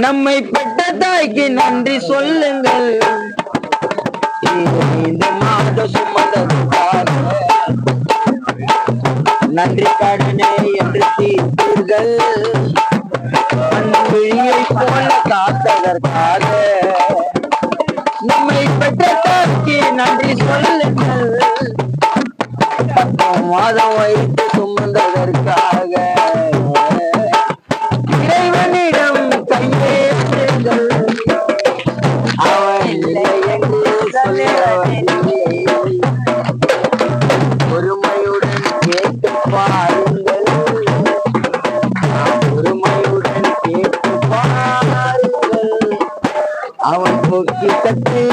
நம்மை பெற்ற தாய்க்கு நன்றி சொல்லுங்கள். இந்த மாத சுமந்ததுக்காக நன்றி கடனே என்று தீர்த்தீர்கள். விழியை போல காத்ததற்காக நம்மை பெற்ற தாய்க்கு நன்றி சொல்லுங்கள். 10 மாதம் வைத்து சுமந்ததற்காக இறைவனிடம் கையேற்றுங்கள். அவன் இல்லை என்று சொல்லவில்லை. பொறுமையுடன் கேட்டு பாருங்கள். பொறுமையுடன் கேட்டு பாருங்கள். அவன் பொக்கிட்டத்தை